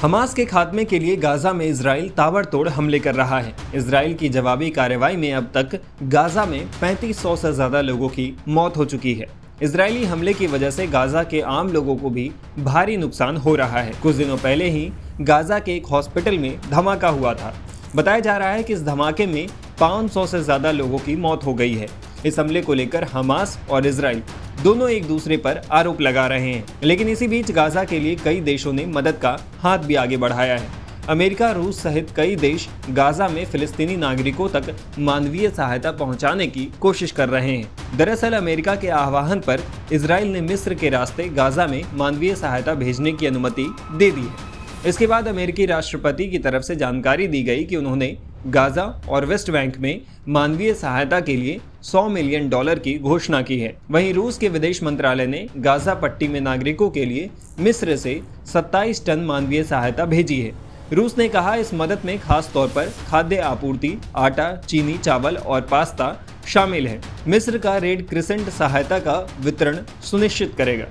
Hamas के खात्मे के लिए गाजा में इजराइल ताबड़तोड़ हमले कर रहा है। इजराइल की जवाबी कार्रवाई में अब तक गाजा में 3500 से ज्यादा लोगों की मौत हो चुकी है। इजरायली हमले की वजह से गाजा के आम लोगों को भी भारी नुकसान हो रहा है। कुछ दिनों पहले ही गाजा के एक हॉस्पिटल में धमाका हुआ था। बताया जा रहा है कि इस धमाके में 500 से ज्यादा लोगों की मौत हो गई है। इस हमले को लेकर हमास और इजराइल दोनों एक दूसरे पर आरोप लगा रहे हैं, लेकिन इसी बीच गाजा के लिए कई देशों ने मदद का हाथ भी आगे बढ़ाया है। अमेरिका, रूस सहित कई देश गाजा में फिलिस्तीनी नागरिकों तक मानवीय सहायता पहुंचाने की कोशिश कर रहे हैं। दरअसल अमेरिका के आह्वान पर इजराइल ने मिस्र के रास्ते गाजा में मानवीय सहायता भेजने की अनुमति दे दी है। इसके बाद अमेरिकी राष्ट्रपति की तरफ से जानकारी दी गई कि उन्होंने गाजा और वेस्ट बैंक में मानवीय सहायता के लिए $100 मिलियन की घोषणा की है। वहीं रूस के विदेश मंत्रालय ने गाजा पट्टी में नागरिकों के लिए मिस्र से 27 टन मानवीय सहायता भेजी है। रूस ने कहा इस मदद में खास तौर पर खाद्य आपूर्ति, आटा, चीनी, चावल और पास्ता शामिल है। मिस्र का रेड क्रिसेंट सहायता का वितरण सुनिश्चित करेगा।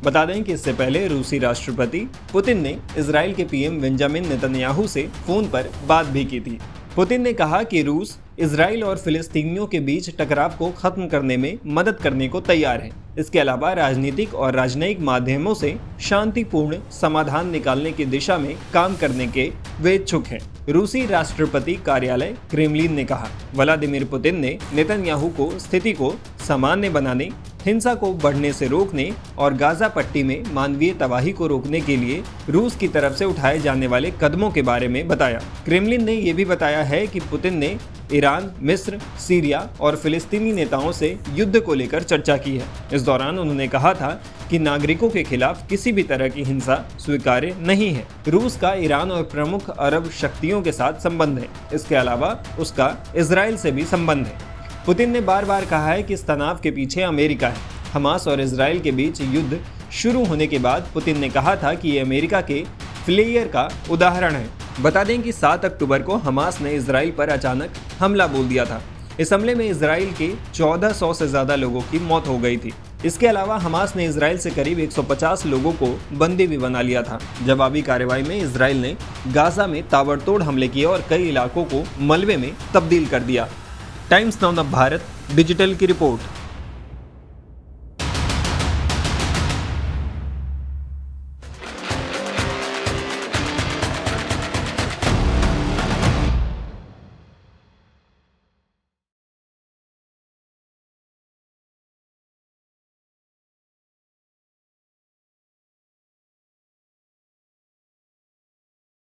बता दें कि इससे पहले रूसी राष्ट्रपति पुतिन ने इजराइल के पीएम बेंजामिन नेतन्याहू से फोन पर बात भी की थी। पुतिन ने कहा कि रूस इजराइल और फिलिस्तीनियों के बीच टकराव को खत्म करने में मदद करने को तैयार है। इसके अलावा राजनीतिक और राजनयिक माध्यमों से शांतिपूर्ण समाधान निकालने की दिशा में काम करने के वे इच्छुक हैं। रूसी राष्ट्रपति कार्यालय क्रेमलिन ने कहा व्लादिमीर पुतिन ने नेतन्याहू को स्थिति को सामान्य बनाने, हिंसा को बढ़ने से रोकने और गाजा पट्टी में मानवीय तबाही को रोकने के लिए रूस की तरफ से उठाए जाने वाले कदमों के बारे में बताया। क्रेमलिन ने यह भी बताया है कि पुतिन ने ईरान, मिस्र, सीरिया और फिलिस्तीनी नेताओं से युद्ध को लेकर चर्चा की है। इस दौरान उन्होंने कहा था कि नागरिकों के खिलाफ किसी भी तरह की हिंसा स्वीकार्य नहीं है। रूस का ईरान और प्रमुख अरब शक्तियों के साथ संबंध है। इसके अलावा उसका इजराइल से भी संबंध है। पुतिन ने बार बार कहा है कि इस तनाव के पीछे अमेरिका है। हमास और इजराइल के बीच युद्ध शुरू होने के बाद पुतिन ने कहा था कि ये अमेरिका के फेलियर का उदाहरण है। बता दें कि 7 अक्टूबर को हमास ने इजराइल पर अचानक हमला बोल दिया था। इस हमले में इजराइल के 1400 से ज्यादा लोगों की मौत हो गई थी। इसके अलावा हमास ने इजराइल से करीब 150 लोगों को बंदी भी बना लिया था। जवाबी कार्रवाई में इजराइल ने गाजा में ताबड़तोड़ हमले किए और कई इलाकों को मलबे में तब्दील कर दिया। टाइम्स नाउ भारत डिजिटल की रिपोर्ट।